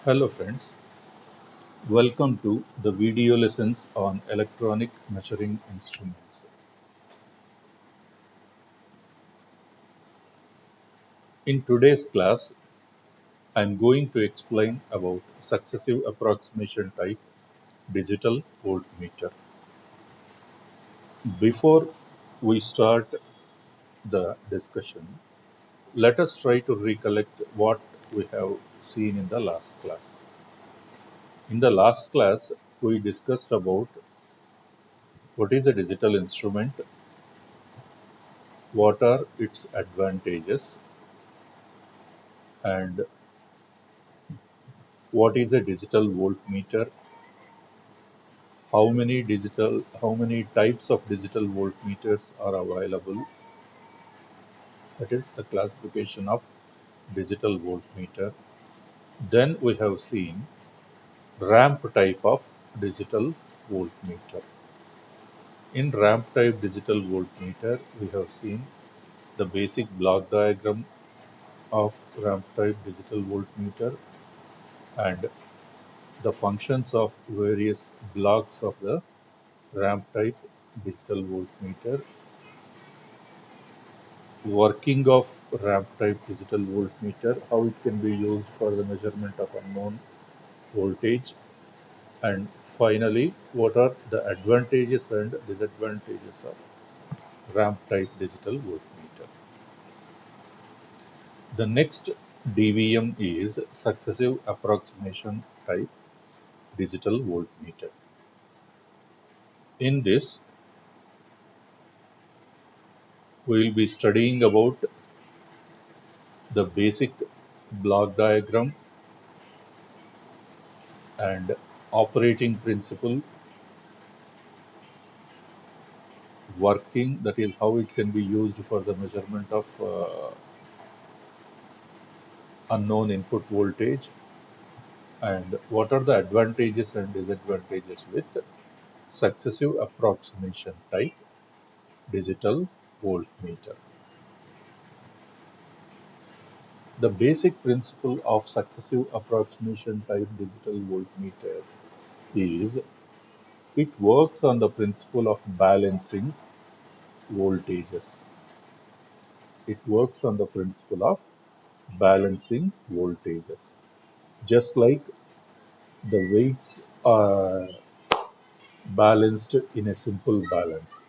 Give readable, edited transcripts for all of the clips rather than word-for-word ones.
Hello friends, welcome to the video lessons on electronic measuring instruments. In today's class, I am going to explain about successive approximation type digital voltmeter. Before we start the discussion, let us try to recollect what we have seen in the last class. In the last class, we discussed about what is a digital instrument, what are its advantages, and what is a digital voltmeter, how many types of digital voltmeters are available, that is the classification of digital voltmeter. Then we have seen ramp type of digital voltmeter. In ramp type digital voltmeter, we have seen the basic block diagram of ramp type digital voltmeter and the functions of various blocks of the ramp type digital voltmeter, working of ramp type digital voltmeter, how it can be used for the measurement of unknown voltage, and finally, what are the advantages and disadvantages of ramp type digital voltmeter. The next DVM is successive approximation type digital voltmeter. In this, we will be studying about the basic block diagram and operating principle, working, that is how it can be used for the measurement of unknown input voltage, and what are the advantages and disadvantages with successive approximation type digital voltmeter. The basic principle of successive approximation type digital voltmeter is it works on the principle of balancing voltages. It works on the principle of balancing voltages. Just like the weights are balanced in a simple balance.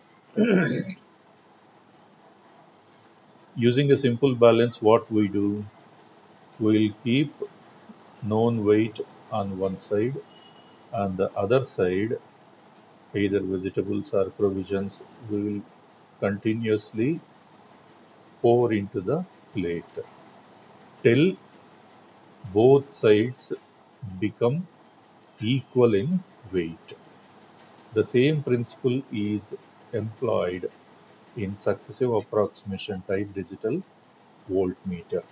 Using a simple balance, what we do, we'll keep known weight on one side and the other side, either vegetables or provisions, we will continuously pour into the plate till both sides become equal in weight. The same principle is employed in successive approximation type digital voltmeter.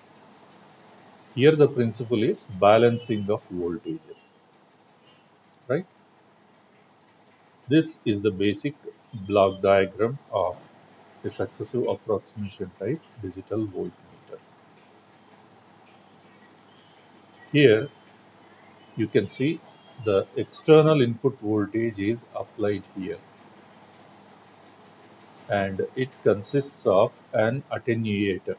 Here the principle is balancing of voltages, right? This is the basic block diagram of a successive approximation type digital voltmeter. Here you can see the external input voltage is applied here, and it consists of an attenuator.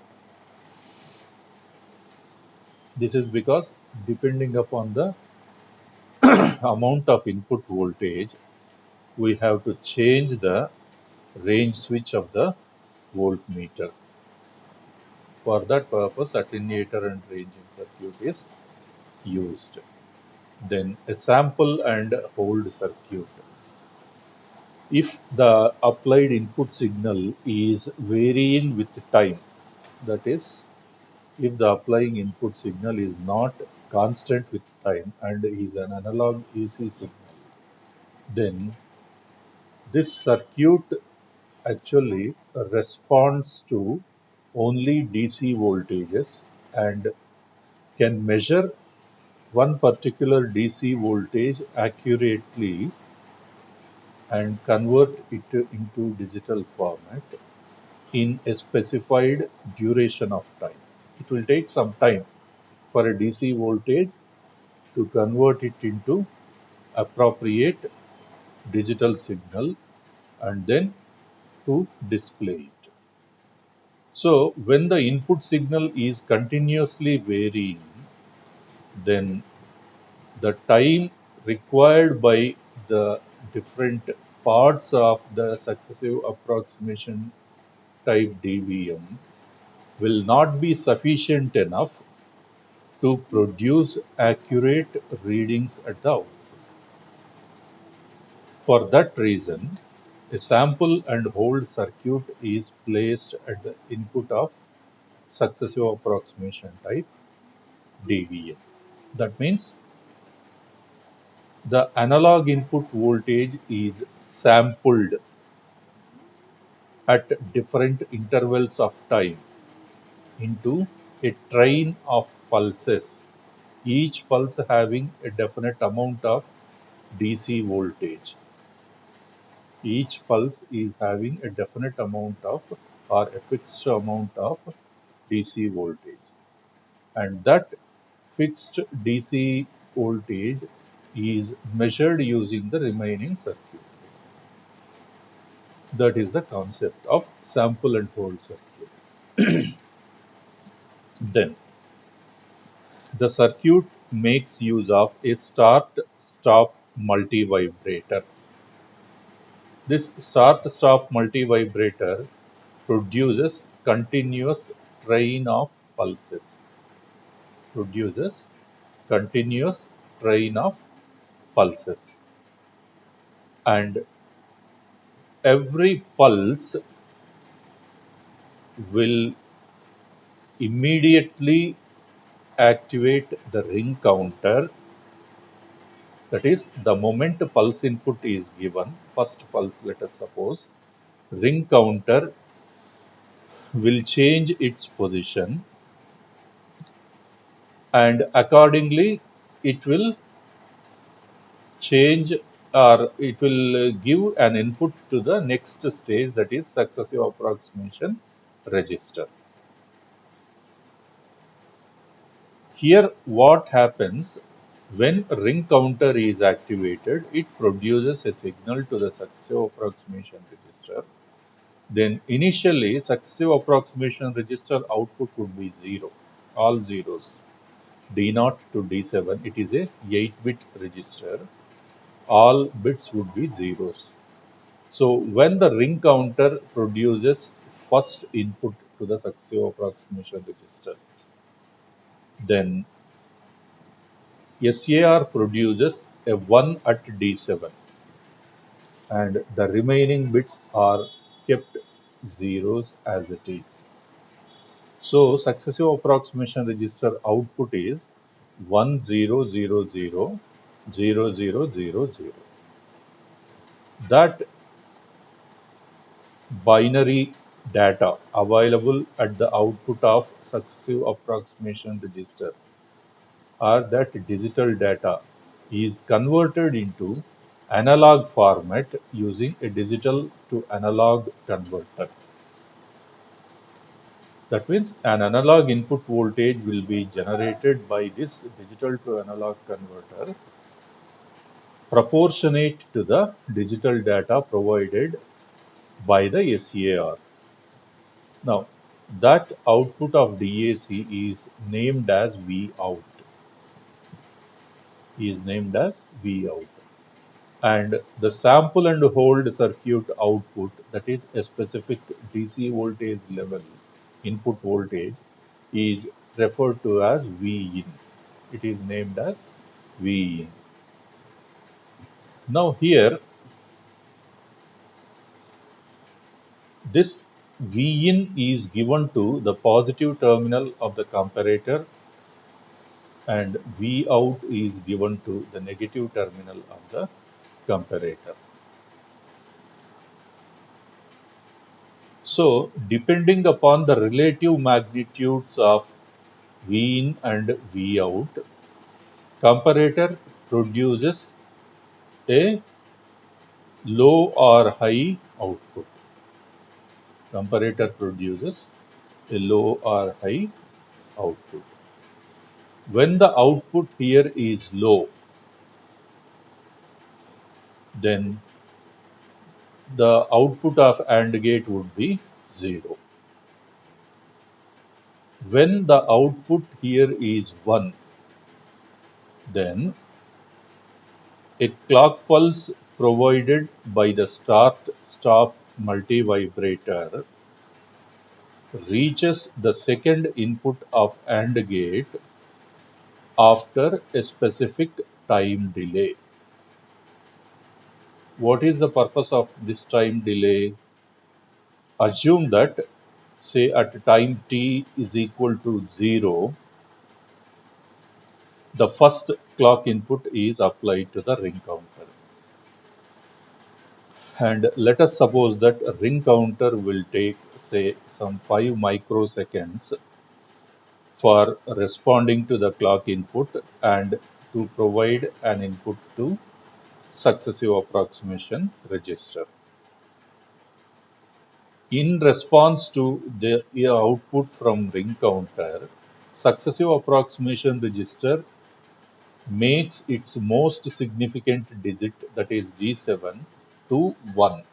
This is because depending upon the amount of input voltage, we have to change the range switch of the voltmeter. For that purpose, attenuator and ranging circuit is used. Then a sample and hold circuit. If the applied input signal is varying with time, that is, if the applying input signal is not constant with time and is an analog AC signal, then this circuit actually responds to only DC voltages and can measure one particular DC voltage accurately and convert it into digital format in a specified duration of time. It will take some time for a DC voltage to convert it into appropriate digital signal and then to display it. So when the input signal is continuously varying, then the time required by the different parts of the successive approximation type DVM will not be sufficient enough to produce accurate readings at the output. For that reason, a sample and hold circuit is placed at the input of successive approximation type DVM. That means the analog input voltage is sampled at different intervals of time into a train of pulses, each pulse having a definite amount of DC voltage. Each pulse is having a definite amount of or a fixed amount of DC voltage. And that fixed DC voltage is measured using the remaining circuit. That is the concept of sample and hold circuit. Then, the circuit makes use of a start-stop multivibrator. This start-stop multivibrator produces continuous train of pulses. Produces continuous train of pulses. And every pulse will immediately activate the ring counter. That is, the moment pulse input is given, first pulse, let us suppose, ring counter will change its position and accordingly it will change or it will give an input to the next stage, that is successive approximation register. Here what happens, when ring counter is activated, it produces a signal to the successive approximation register. Then initially successive approximation register output would be 0, all zeros. D0 to D7, it is a 8-bit register. All bits would be zeros. So when the ring counter produces first input to the successive approximation register, then SAR produces a 1 at D7 and the remaining bits are kept zeros as it is. So successive approximation register output is 10000000. That binary data available at the output of successive approximation register or that digital data is converted into analog format using a digital to analog converter. That means an analog input voltage will be generated by this digital to analog converter proportionate to the digital data provided by the SAR. Now, that output of DAC is named as Vout. Is named as Vout. And the sample and hold circuit output, that is a specific DC voltage level input voltage, is referred to as Vin. It is named as Vin. Now here, this Vin is given to the positive terminal of the comparator and Vout is given to the negative terminal of the comparator. So, depending upon the relative magnitudes of Vin and Vout, comparator produces a low or high output. Comparator produces a low or high output. When the output here is low, then the output of AND gate would be 0. When the output here is 1, then a clock pulse provided by the start-stop multivibrator reaches the second input of AND gate after a specific time delay. What is the purpose of this time delay? Assume that, say, at time t is equal to 0, the first clock input is applied to the ring counter. And let us suppose that a ring counter will take, say, some 5 microseconds for responding to the clock input and to provide an input to successive approximation register. In response to the output from ring counter, successive approximation register makes its most significant digit, that is G7, to 1,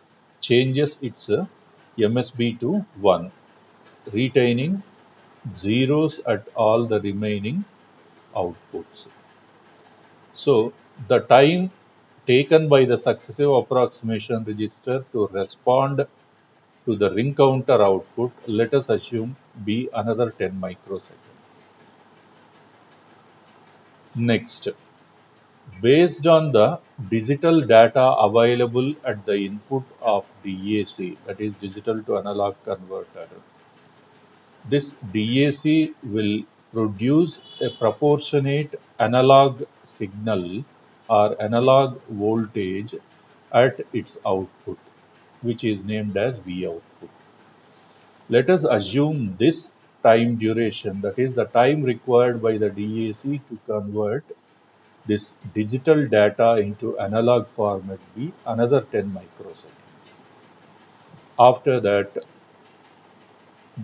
changes its MSB to 1, retaining zeros at all the remaining outputs. So the time taken by the successive approximation register to respond to the ring counter output, let us assume, be another 10 microseconds. Next, based on the digital data available at the input of DAC, that is digital to analog converter, this DAC will produce a proportionate analog signal or analog voltage at its output, which is named as V output. Let us assume this time duration, that is the time required by the DAC to convert this digital data into analog format, be another 10 microseconds. After that,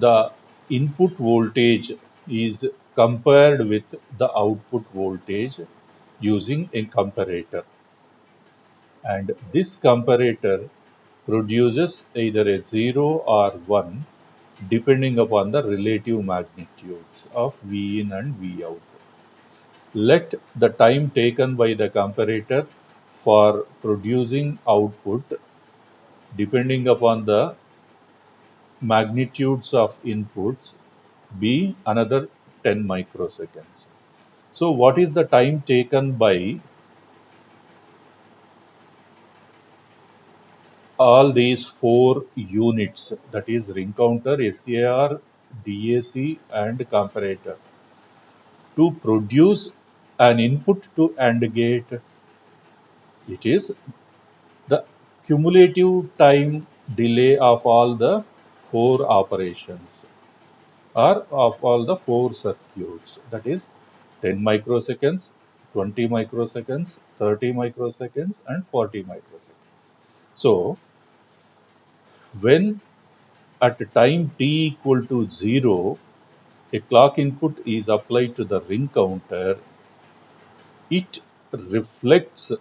the input voltage is compared with the output voltage using a comparator. And this comparator produces either a 0 or 1 depending upon the relative magnitudes of V in and V out. Let the time taken by the comparator for producing output depending upon the magnitudes of inputs be another 10 microseconds. So what is the time taken by all these 4 units, that is ring counter, SAR, DAC and comparator, to produce an input to AND gate? It is the cumulative time delay of all the 4 operations or of all the 4 circuits, that is 10 microseconds, 20 microseconds, 30 microseconds and 40 microseconds. So when at time t equal to 0, a clock input is applied to the ring counter, it reflects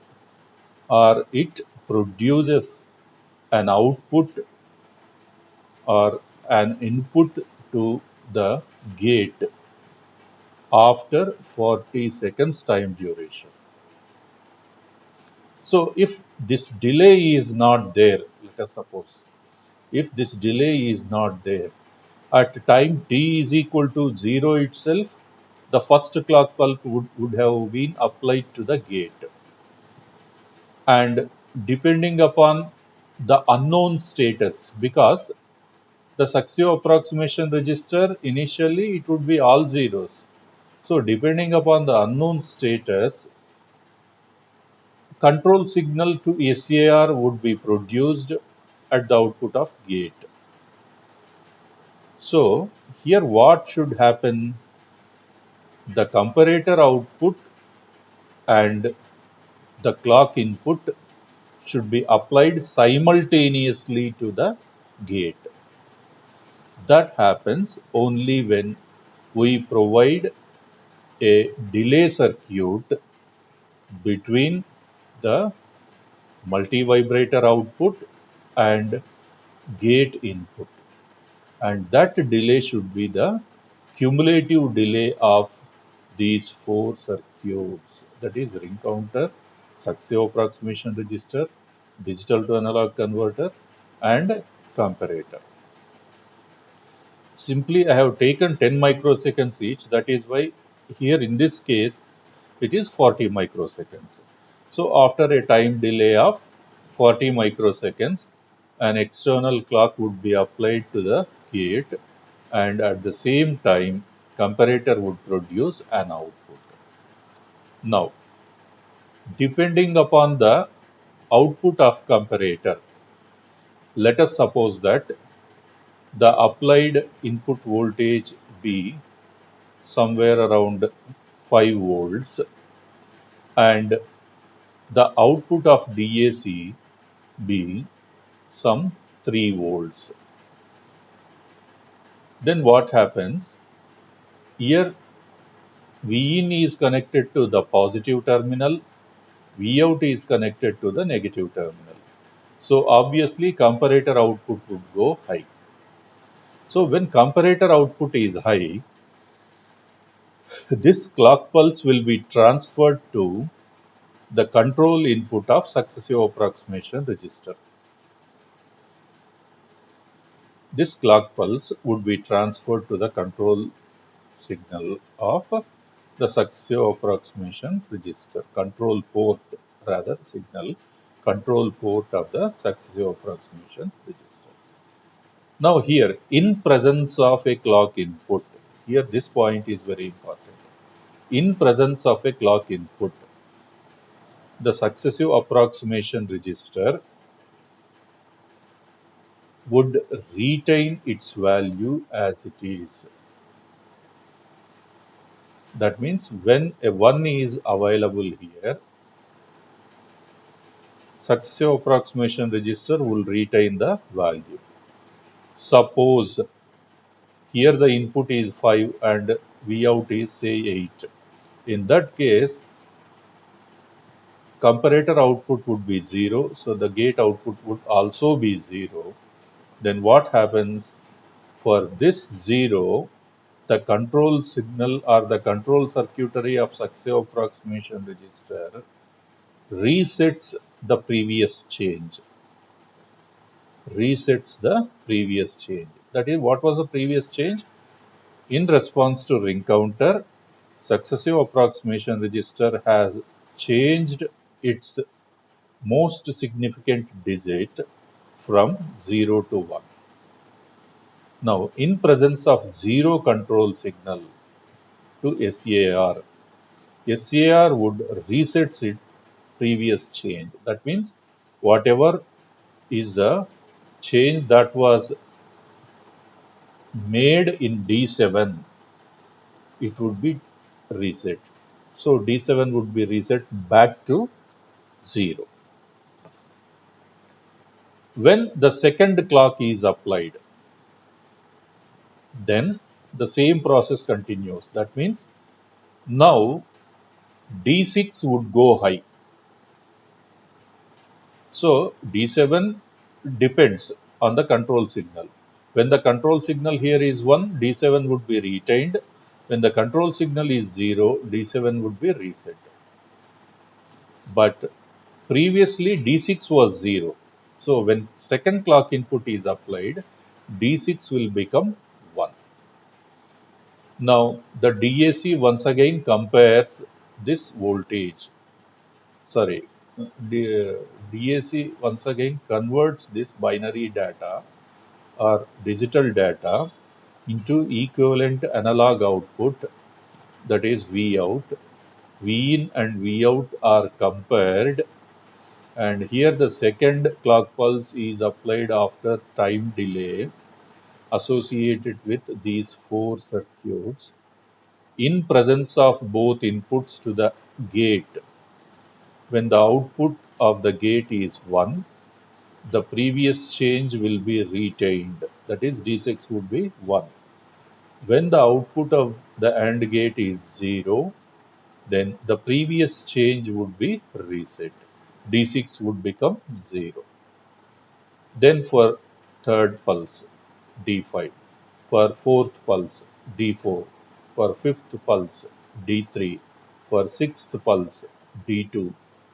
or it produces an output or an input to the gate after 40 seconds time duration. So if this delay is not there, let us suppose, if this delay is not there, at time t is equal to 0 itself, the first clock pulse would have been applied to the gate. And depending upon the unknown status, because the successive approximation register, initially it would be all zeros. So depending upon the unknown status, control signal to SAR would be produced at the output of gate. So here what should happen? The comparator output and the clock input should be applied simultaneously to the gate. That happens only when we provide a delay circuit between the multi-vibrator output and gate input, and that delay should be the cumulative delay of these four circuits, that is ring counter, successive approximation register, digital to analog converter, and comparator. Simply I have taken 10 microseconds each, that is why here in this case it is 40 microseconds. So after a time delay of 40 microseconds, an external clock would be applied to the gate, and at the same time comparator would produce an output. Now, depending upon the output of comparator, let us suppose that the applied input voltage be somewhere around 5 volts and the output of DAC be some 3 volts. Then what happens? Here Vin is connected to the positive terminal, Vout is connected to the negative terminal. So obviously comparator output would go high. So when comparator output is high, this clock pulse will be transferred to the control input of successive approximation register. This clock pulse would be transferred to the control signal of the successive approximation register, control port rather signal, control port of the successive approximation register. Now here, in presence of a clock input, here this point is very important. In presence of a clock input, the successive approximation register would retain its value as it is. That means when a 1 is available here, successive approximation register will retain the value. Suppose here the input is 5 and Vout is say 8. In that case, comparator output would be 0, so the gate output would also be 0. Then what happens? For this 0, the control signal or the control circuitry of successive approximation register resets the previous change. Resets the previous change. That is, what was the previous change? In response to ring counter, successive approximation register has changed its most significant digit from 0 to 1. Now, in presence of zero control signal to SAR, SAR would reset its previous change. That means whatever is the change that was made in D7, it would be reset. So D7 would be reset back to 0. When the second clock is applied, then the same process continues. That means now D6 would go high. So D7 depends on the control signal. When the control signal here is 1, D7 would be retained. When the control signal is 0, D7 would be reset. But previously D6 was 0. So when second clock input is applied, D6 will become 1. Now the DAC once again compares this voltage. Sorry, DAC once again converts this binary data or digital data into equivalent analog output, that is Vout. Vin and Vout are compared, and here the second clock pulse is applied after time delay associated with these four circuits in presence of both inputs to the gate. When the output of the gate is 1, the previous change will be retained, that is D6 would be 1. When the output of the AND gate is 0, then the previous change would be reset. D6 would become 0. Then for third pulse, D5. For fourth pulse, D4. For fifth pulse, D3. For sixth pulse, D2.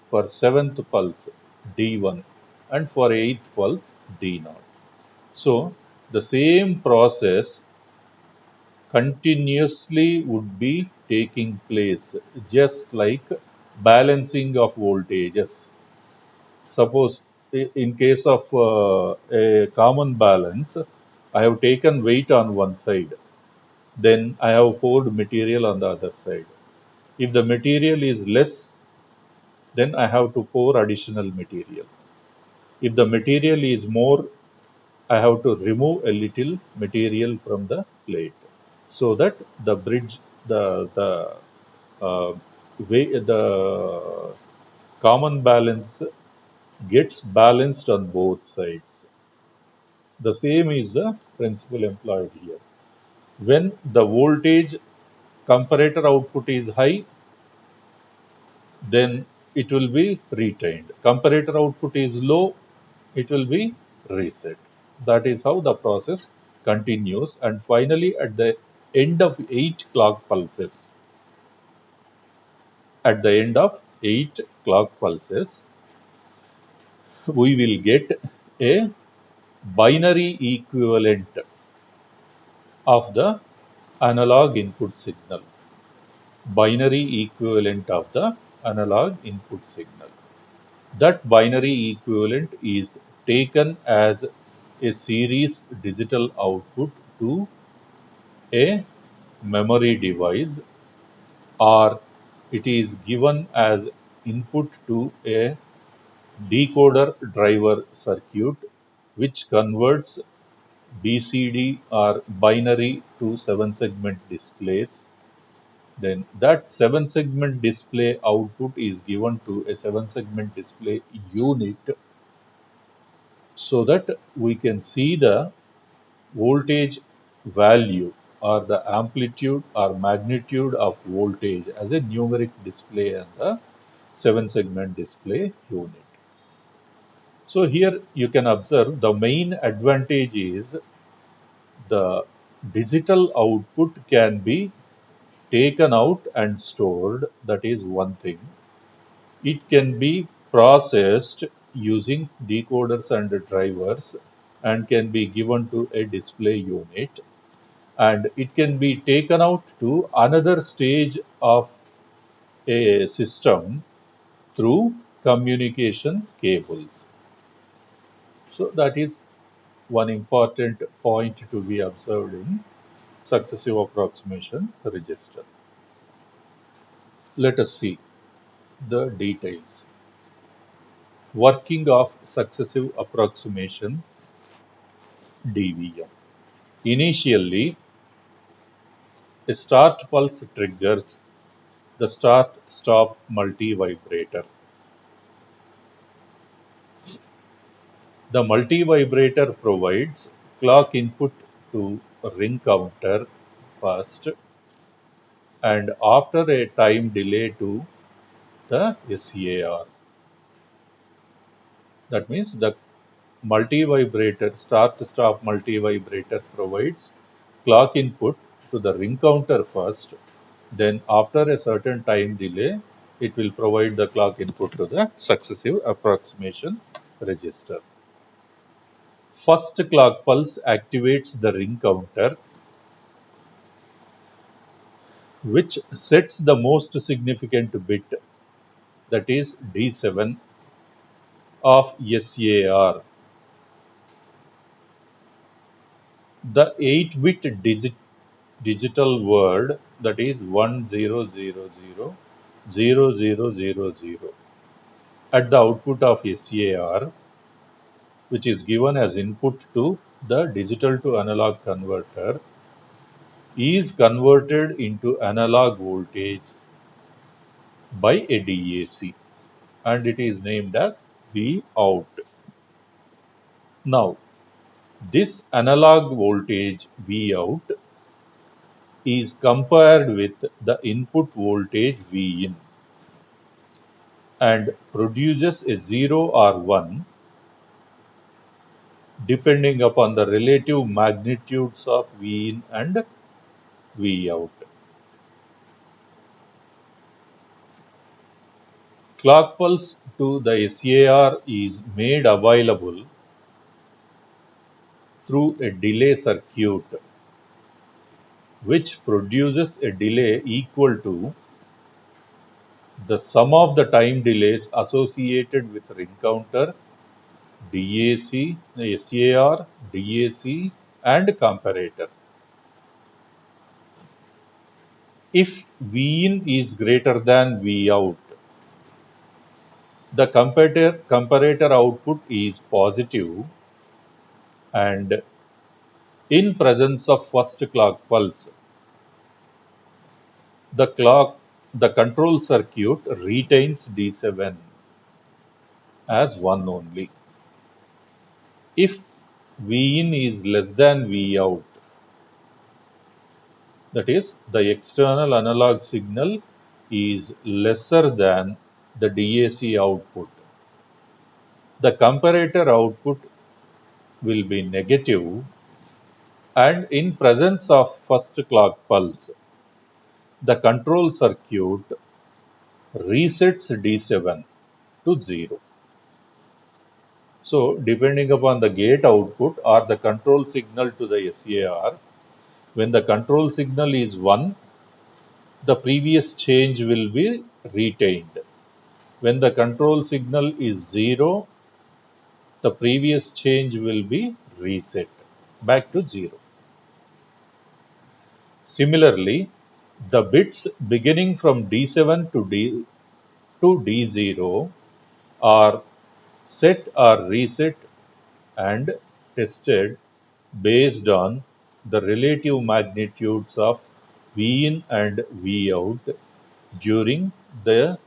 For seventh pulse, D1. And for eighth pulse, D0. So the same process continuously would be taking place, just like balancing of voltages. Suppose in case of a common balance, I have taken weight on one side, then I have poured material on the other side. If the material is less, then I have to pour additional material. If the material is more, I have to remove a little material from the plate, so that the bridge, the the common balance gets balanced on both sides. The same is the principle employed here. When the voltage comparator output is high, then it will be retained. Comparator output is low, it will be reset. That is how the process continues. And finally, at the end of 8 clock pulses, at the end of 8 clock pulses, we will get a binary equivalent of the analog input signal. Binary equivalent of the analog input signal. That binary equivalent is taken as a series digital output to a memory device, or it is given as input to a decoder driver circuit, which converts BCD or binary to 7-segment displays. Then that 7-segment display output is given to a 7-segment display unit, so that we can see the voltage value or the amplitude or magnitude of voltage as a numeric display on the 7-segment display unit. So here you can observe the main advantage is the digital output can be taken out and stored. That is one thing. It can be processed using decoders and drivers and can be given to a display unit, and it can be taken out to another stage of a system through communication cables. So that is one important point to be observed in successive approximation register. Let us see the details. Working of successive approximation DVM. Initially, a start pulse triggers the start-stop multi-vibrator. The multi-vibrator provides clock input to ring counter first, and after a time delay to the SAR. That means the multi-vibrator, start-stop multi-vibrator provides clock input to the ring counter first, then after a certain time delay, it will provide the clock input to the successive approximation register. First clock pulse activates the ring counter, which sets the most significant bit, that is D7 of SAR. The 8-bit digital word, that is 10000000 at the output of SAR, which is given as input to the digital to analog converter, is converted into analog voltage by a DAC, and it is named as V out. Now, this analog voltage V out is compared with the input voltage Vin and produces a 0 or 1 depending upon the relative magnitudes of Vin and Vout. Clock pulse to the SAR is made available through a delay circuit which produces a delay equal to the sum of the time delays associated with ring counter, DAC, SAR, DAC and comparator. If Vin is greater than Vout, the comparator output is positive, and in presence of first clock pulse, the control circuit retains D7 as 1 only. If Vin is less than Vout, that is, the external analog signal is lesser than the DAC output, the comparator output will be negative, and in presence of first clock pulse, the control circuit resets D7 to 0. So, depending upon the gate output or the control signal to the SAR, when the control signal is 1, the previous change will be retained. When the control signal is 0, the previous change will be reset back to 0. Similarly, the bits beginning from D7 to D0 are set or reset and tested based on the relative magnitudes of Vin and Vout during the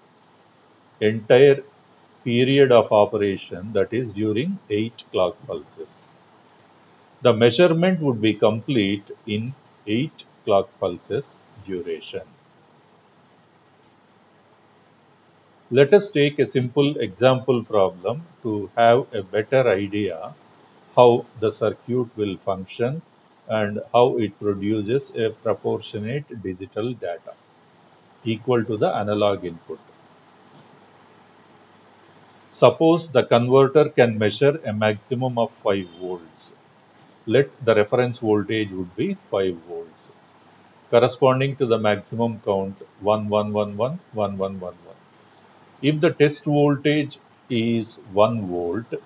entire period of operation, that is during 8 clock pulses. The measurement would be complete in 8 clock pulses duration. Let us take a simple example problem to have a better idea how the circuit will function and how it produces a proportionate digital data equal to the analog input. Suppose the converter can measure a maximum of 5 volts. Let the reference voltage would be 5 volts, corresponding to the maximum count 1111, 1111. If the test voltage is 1 volt,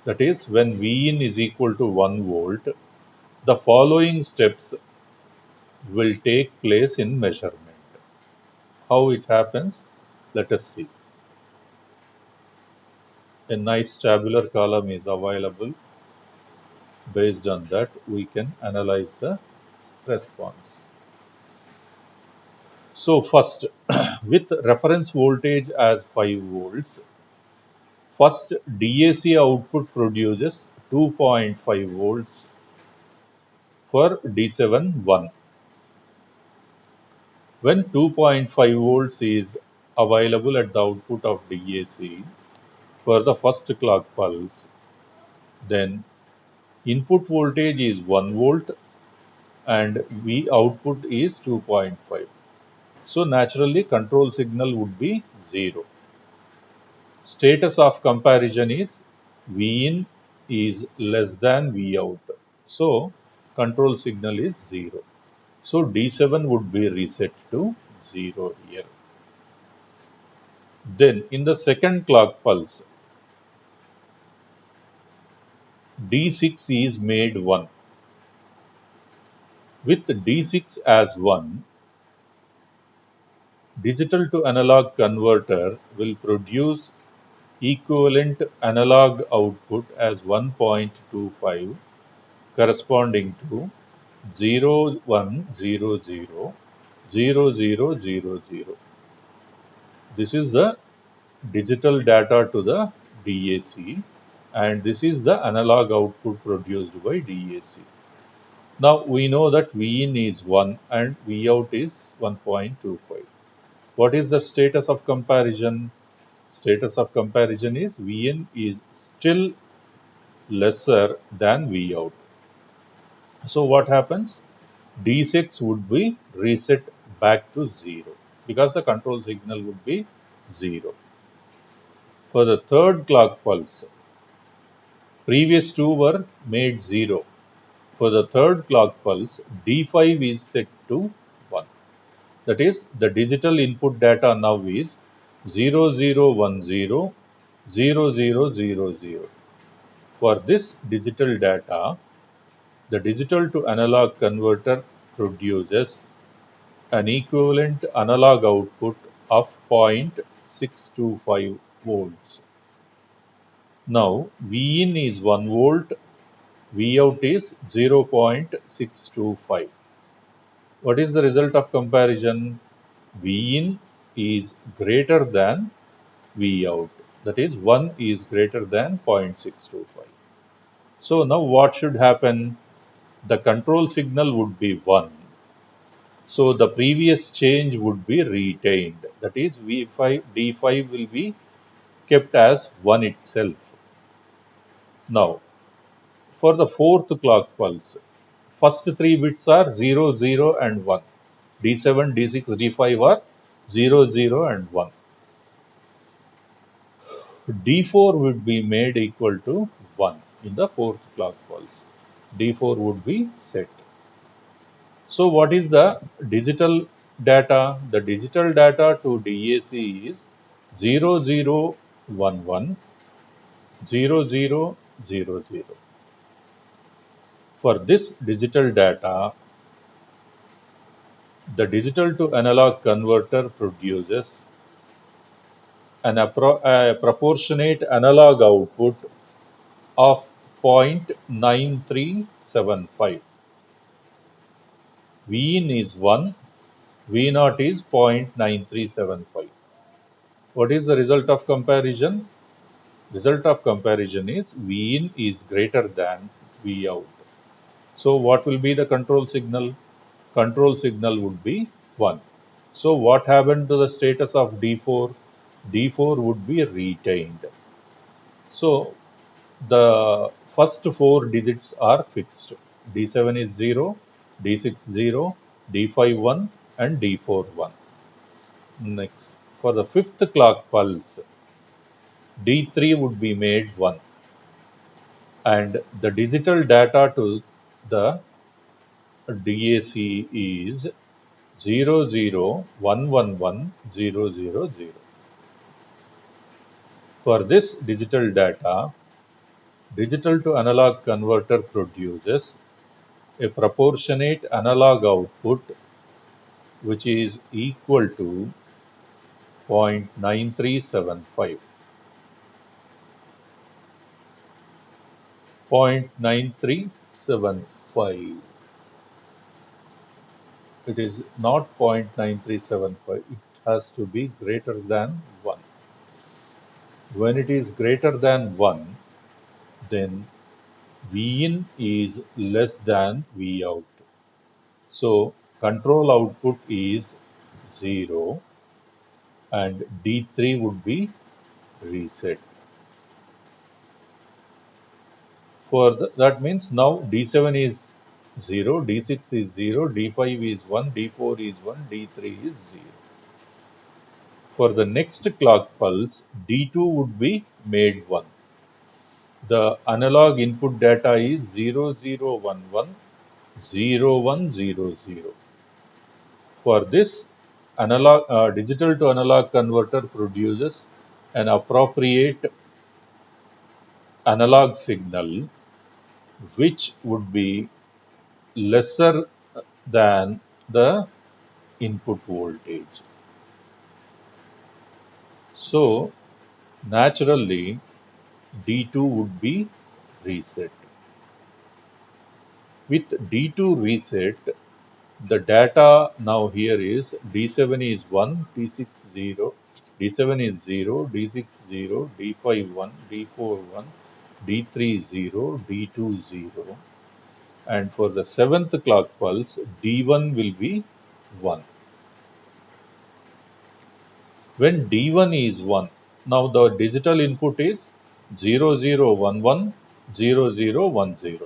that is when Vin is equal to 1 volt, the following steps will take place in measurement. How it happens? Let us see. A nice tabular column is available. Based on that, we can analyze the response. So first, with reference voltage as 5 volts, first DAC output produces 2.5 volts for D7 1. When 2.5 volts is available at the output of DAC for the first clock pulse, then input voltage is 1 volt and V output is 2.5. So naturally control signal would be 0. Status of comparison is Vin is less than Vout. So control signal is 0. So D7 would be reset to 0 here. Then in the second clock pulse, D6 is made 1. With D6 as 1, digital to analog converter will produce equivalent analog output as 1.25 corresponding to 0100 0000. This is the digital data to the DAC and this is the analog output produced by DAC. Now we know that V in is 1 and V out is 1.25. What is the status of comparison? Status of comparison is V in is still lesser than V out. So what happens? D6 would be reset back to 0 because the control signal would be 0. For the third clock pulse, previous two were made 0. For the third clock pulse, D5 is set to 1. That is, the digital input data now is 0010 0000. For this digital data, the digital to analog converter produces an equivalent analog output of 0.625 volts. Now, V in is 1 volt, V out is 0.625. What is the result of comparison? V in is greater than V out. That is, 1 is greater than 0.625. So, now what should happen? The control signal would be 1. So, the previous change would be retained. That is, V5, D5 will be kept as 1 itself. Now, for the fourth clock pulse, first three bits are 0, 0 and 1. D7, D6, D5 are 0, 0 and 1. D4 would be made equal to 1 in the fourth clock pulse. D4 would be set. So what is the digital data? The digital data to DAC is 0011 0000. For this digital data, the digital to analog converter produces a proportionate analog output of 0.9375. V in is 1, V naught is 0.9375. What is the result of comparison? Result of comparison is V in is greater than V out. So what will be the control signal? Control signal would be 1. So what happened to the status of D4? D4 would be retained. So the first four digits are fixed. D7 is 0, D6 0, D5 1 and D4 1. Next, for the fifth clock pulse, D3 would be made 1 and the digital data to the DAC is 00111000. For this digital data, digital to analog converter produces a proportionate analog output which is equal to 0.9375. 0.9375. It is not 0.9375. It has to be greater than 1. When it is greater than 1, then V in is less than V out. So control output is 0 and D3 would be reset. That means now D7 is 0, D6 is 0, D5 is 1, D4 is 1, D3 is 0. For the next clock pulse, D2 would be made 1. The analog input data is 0011 0100. For this, digital to analog converter produces an appropriate analog signal which would be lesser than the input voltage. So naturally D2 would be reset. With D2 reset, the data now here is D7 is 1, D6 0, D7 is 0, D6 0, D5 1, D4 1, D3 0, D2 0. And for the 7th clock pulse, D1 will be 1. When D1 is 1, now the digital input is 0011 0010.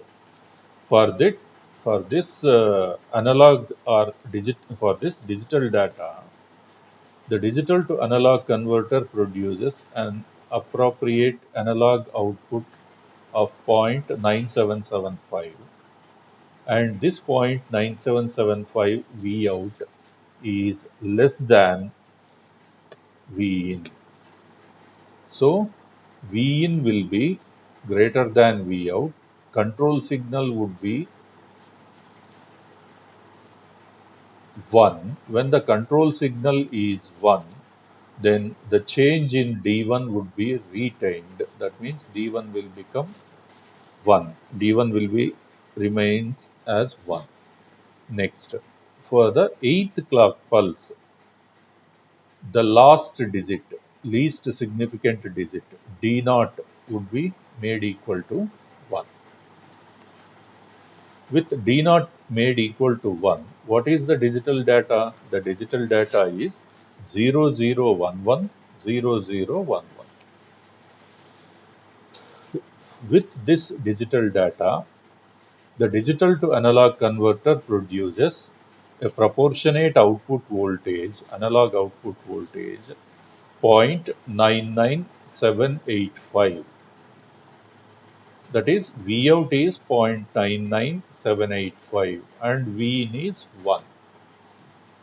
For that, for this analog or for this digital data, the digital to analog converter produces an appropriate analog output of 0.9775, and this 0.9775 V out is less than V in. So V in will be greater than V out. Control signal would be 1. When the control signal is 1, then the change in D1 would be retained. That means D1 will become 1. D1 will be remain as 1. Next, for the 8th clock pulse, the last digit, least significant digit, D naught would be made equal to 1. With D naught made equal to 1, what is the digital data? The digital data is 0011 0011. With this digital data, the digital to analog converter produces a proportionate output voltage, analog output voltage 0.99785. That is, V out is 0.99785 and V in is 1.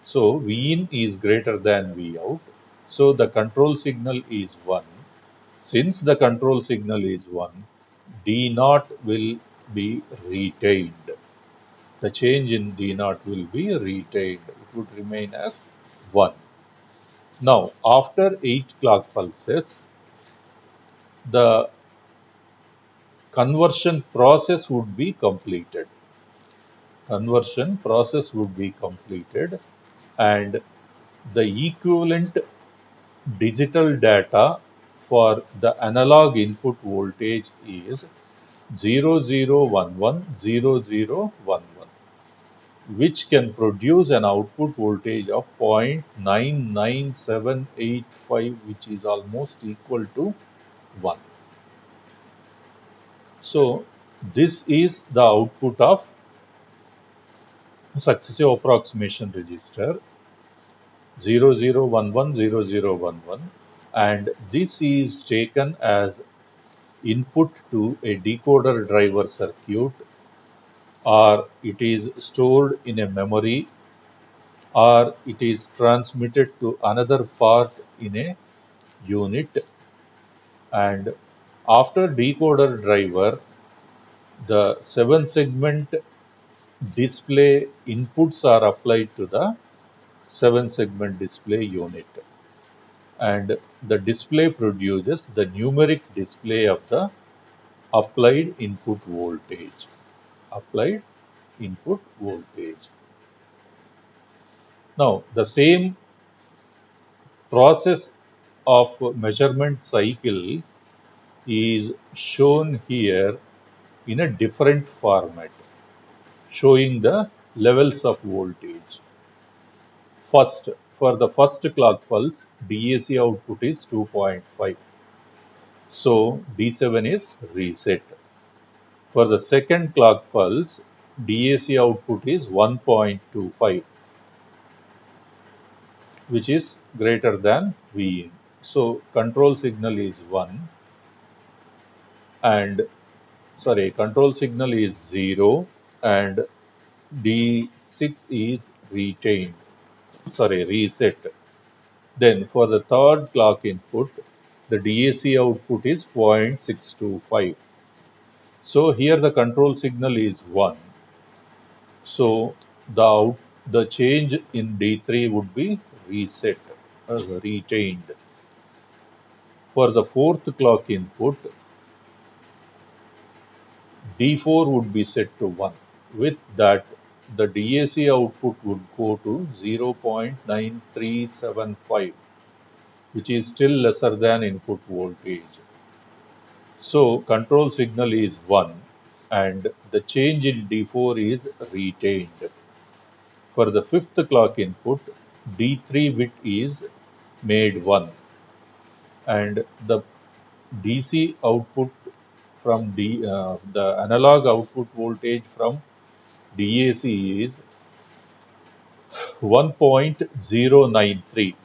So V in is greater than V out. So the control signal is 1. Since the control signal is 1, D naught will be retained. The change in D naught will be retained. It would remain as 1. Now, after 8 clock pulses, the conversion process would be completed. Conversion process would be completed, and the equivalent digital data for the analog input voltage is 0011 0011, which can produce an output voltage of 0.99785, which is almost equal to 1. So this is the output of successive approximation register 0011 0011, and this is taken as input to a decoder driver circuit, or it is stored in a memory, or it is transmitted to another part in a unit. And after decoder driver, the 7-segment display inputs are applied to the 7-segment display unit, and the display produces the numeric display of the applied input voltage. Applied input voltage. Now, the same process of measurement cycle is shown here in a different format, showing the levels of voltage. First, for the first clock pulse, DAC output is 2.5. So D7 is reset. For the second clock pulse, DAC output is 1.25, which is greater than V in. So control signal is 1, and control signal is 0, and D6 is retained, reset. Then for the third clock input, the DAC output is 0.625. So here the control signal is 1. So the change in D3 would be reset, retained. For the fourth clock input, D4 would be set to 1. With that, the DAC output would go to 0.9375, which is still lesser than input voltage. So control signal is 1. and the change in D4 is retained. For the fifth clock input, D3 bit is made 1, and the DC output from the analog output voltage from DAC is 1.093.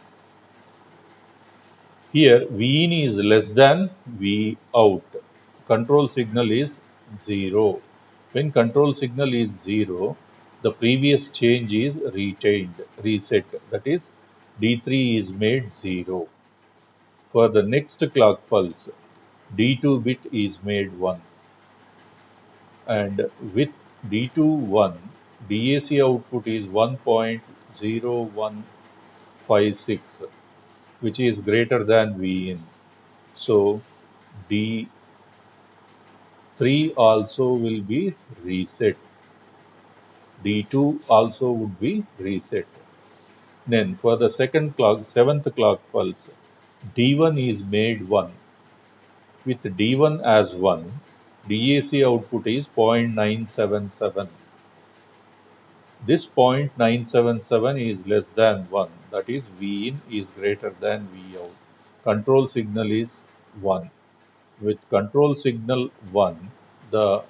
Here V in is less than V out. Control signal is 0. When control signal is 0, the previous change is retained, reset. That is, D3 is made 0. For the next clock pulse, D2 bit is made 1. And with D2 1, DAC output is 1.0156, which is greater than V in. So D3 also will be reset. D2 also would be reset. Then for the second clock, seventh clock pulse, D1 is made 1. With D1 as 1, DAC output is 0.977. This 0.977 is less than 1. That is, V in is greater than V out. Control signal is 1. With control signal 1, the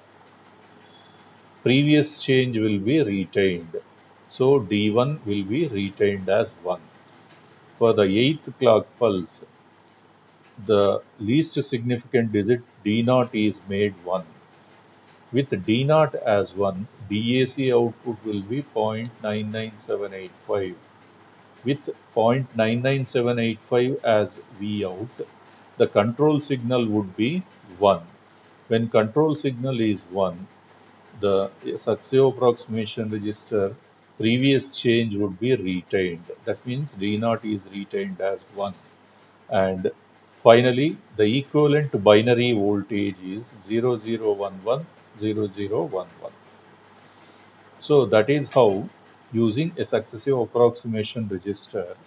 previous change will be retained. So D1 will be retained as 1. For the eighth clock pulse, the least significant digit D0 is made 1. With D0 as 1, DAC output will be 0.99785. With 0.99785 as V out, the control signal would be 1. When control signal is 1, the successive approximation register previous change would be retained. That means D0 is retained as 1. And finally, the equivalent binary voltage is 0011, 0011. So that is how, using a successive approximation register,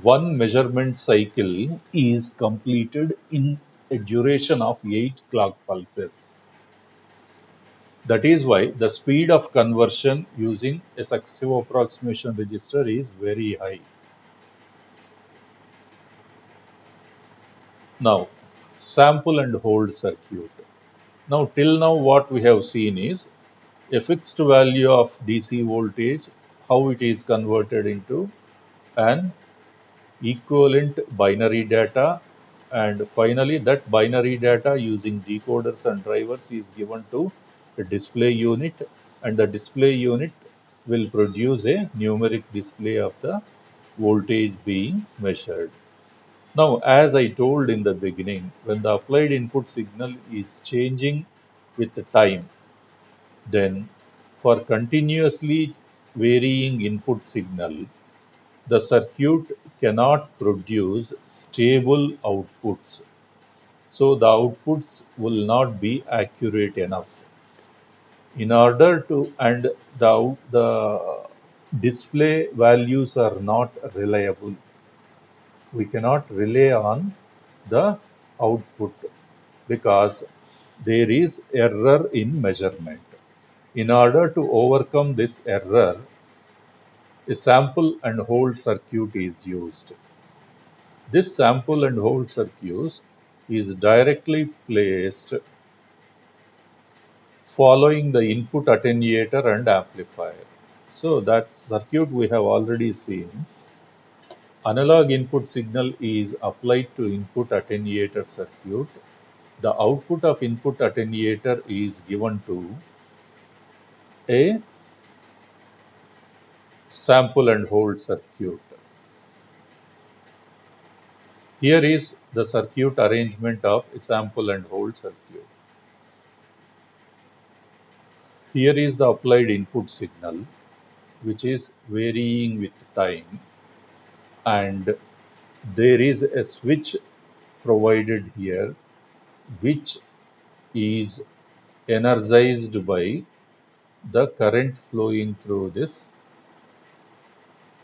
one measurement cycle is completed in a duration of 8 clock pulses. That is why the speed of conversion using a successive approximation register is very high. Now, sample and hold circuit. Now, till now what we have seen is a fixed value of DC voltage, how it is converted into an equivalent binary data, and finally that binary data using decoders and drivers is given to a display unit, and the display unit will produce a numeric display of the voltage being measured. Now, as I told in the beginning, when the applied input signal is changing with the time, then for continuously varying input signal, the circuit cannot produce stable outputs. So the outputs will not be accurate enough. In order to, and the display values are not reliable. We cannot rely on the output because there is error in measurement. In order to overcome this error, a sample and hold circuit is used. This sample and hold circuit is directly placed following the input attenuator and amplifier. So that circuit we have already seen. Analog input signal is applied to input attenuator circuit. The output of input attenuator is given to a sample and hold circuit. Here is the circuit arrangement of a sample and hold circuit. Here is the applied input signal, which is varying with time, and there is a switch provided here which is energized by the current flowing through this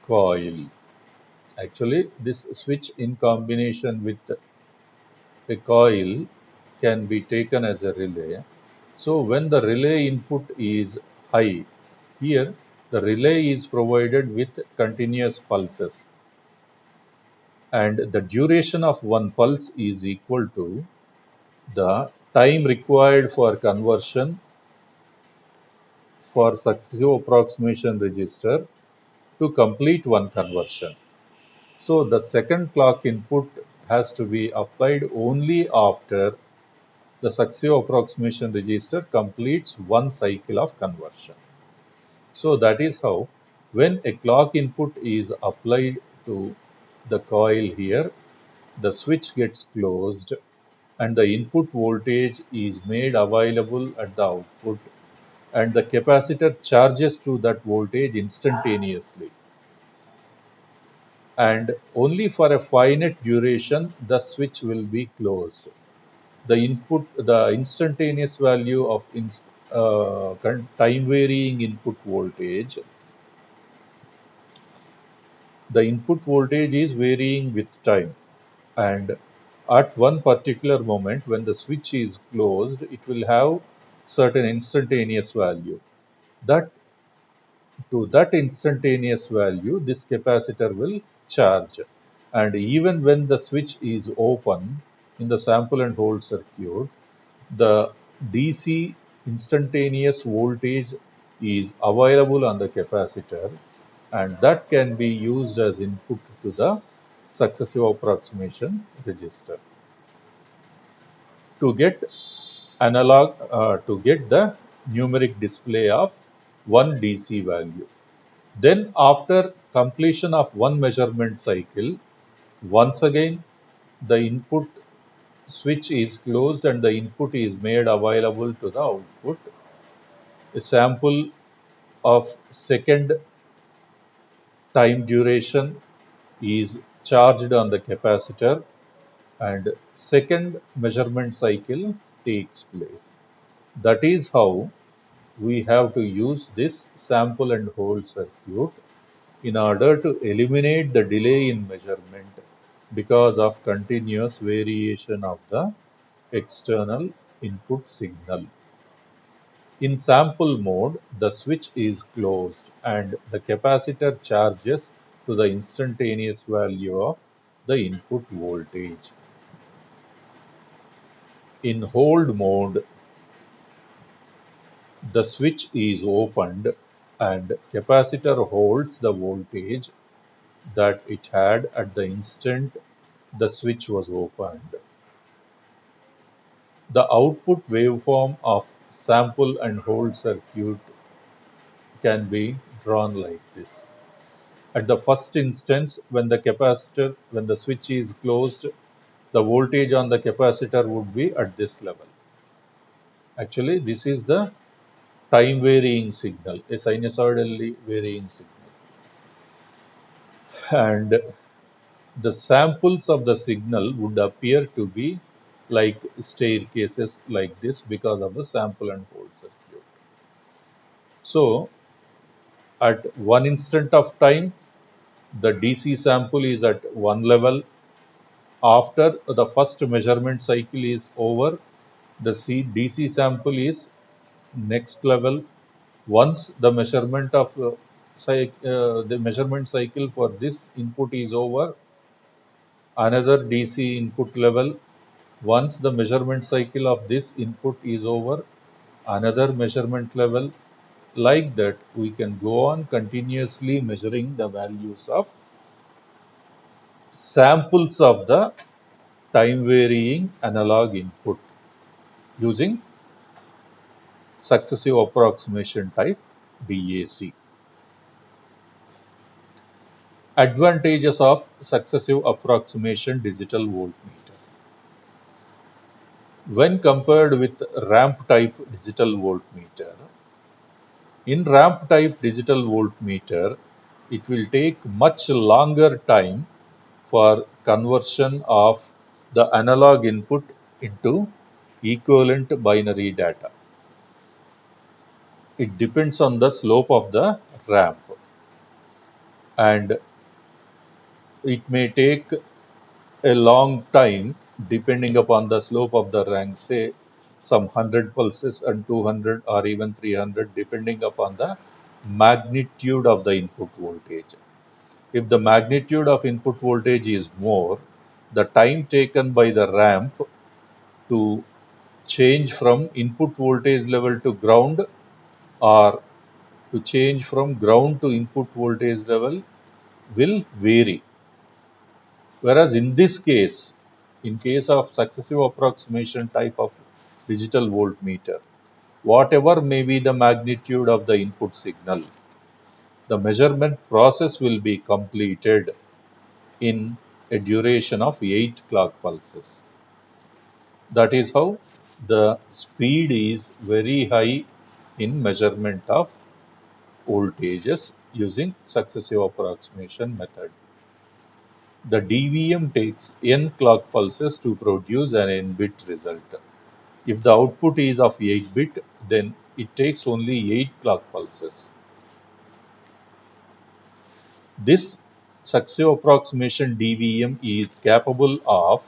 coil. Actually, this switch in combination with a coil can be taken as a relay. So when the relay input is high, here the relay is provided with continuous pulses, and the duration of one pulse is equal to the time required for conversion for successive approximation register to complete one conversion. So the second clock input has to be applied only after the successive approximation register completes one cycle of conversion. So that is how, when a clock input is applied to the coil here, the switch gets closed and the input voltage is made available at the output, and the capacitor charges to that voltage instantaneously. And only for a finite duration the switch will be closed. The instantaneous value of time varying input voltage, the input voltage is varying with time, and at one particular moment when the switch is closed, it will have certain instantaneous value. That To that instantaneous value, this capacitor will charge. And even when the switch is open in the sample and hold circuit, the DC instantaneous voltage is available on the capacitor, and that can be used as input to the successive approximation register to get to get the numeric display of one DC value. Then after completion of one measurement cycle, once again the input switch is closed and the input is made available to the output. A sample of second time duration is charged on the capacitor and second measurement cycle takes place. That is how we have to use this sample and hold circuit in order to eliminate the delay in measurement because of continuous variation of the external input signal. In sample mode, the switch is closed and the capacitor charges to the instantaneous value of the input voltage. In hold mode, the switch is opened and capacitor holds the voltage that it had at the instant the switch was opened. The output waveform of sample and hold circuit can be drawn like this. At the first instance, when the switch is closed, the voltage on the capacitor would be at this level. Actually, this is the time varying signal, a sinusoidally varying signal. And the samples of the signal would appear to be like staircases like this because of the sample and hold circuit. So at one instant of time, the DC sample is at one level. After the first measurement cycle is over, the DC sample is next level. Once the the measurement cycle for this input is over, another DC input level. Once the measurement cycle of this input is over, another measurement level. Like that, we can go on continuously measuring the values of samples of the time varying analog input using successive approximation type DAC. Advantages of successive approximation digital voltmeter. When compared with ramp type digital voltmeter, in ramp type digital voltmeter, it will take much longer time for conversion of the analog input into equivalent binary data. It depends on the slope of the ramp, and it may take a long time depending upon the slope of the ramp. Say some 100 pulses and 200 or even 300 depending upon the magnitude of the input voltage. If the magnitude of input voltage is more, the time taken by the ramp to change from input voltage level to ground or to change from ground to input voltage level will vary. Whereas in this case, in case of successive approximation type of digital voltmeter, whatever may be the magnitude of the input signal, the measurement process will be completed in a duration of 8 clock pulses. That is how the speed is very high in measurement of voltages using successive approximation method. The DVM takes n clock pulses to produce an n-bit result. If the output is of 8-bit, then it takes only 8 clock pulses. This successive approximation DVM is capable of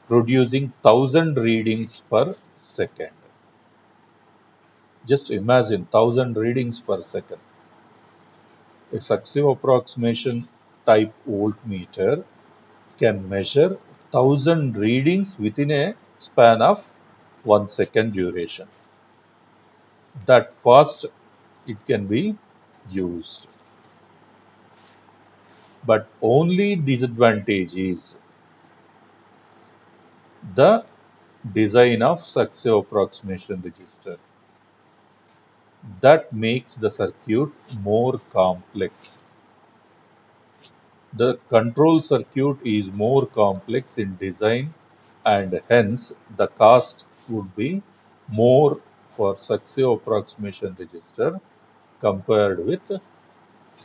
producing 1000 readings per second. Just imagine 1000 readings per second. A successive approximation type voltmeter can measure 1000 readings within a span of 1 second duration. That fast it can be used. But only disadvantage is the design of successive approximation register. That makes the circuit more complex. The control circuit is more complex in design and hence the cost would be more for successive approximation register compared with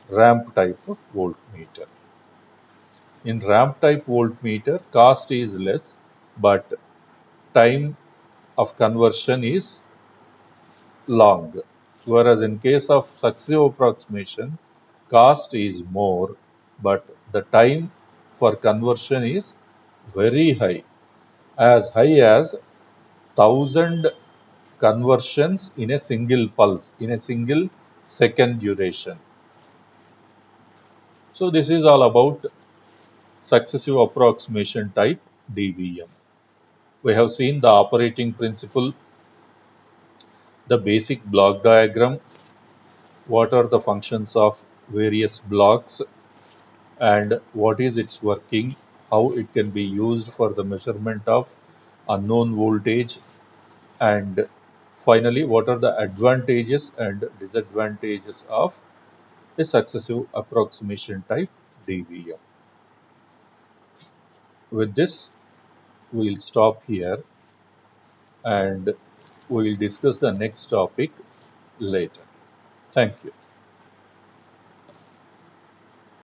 ramp type of voltmeter. In ramp type voltmeter, cost is less, but time of conversion is long. Whereas in case of successive approximation, cost is more, but the time for conversion is very high, as high as 1000 conversions in a single pulse, in a single second duration. So this is all about successive approximation type DVM. We have seen the operating principle, the basic block diagram, what are the functions of various blocks and what is its working, how it can be used for the measurement of unknown voltage, and finally what are the advantages and disadvantages of a successive approximation type DVM. With this, we'll stop here and we'll discuss the next topic later. Thank you.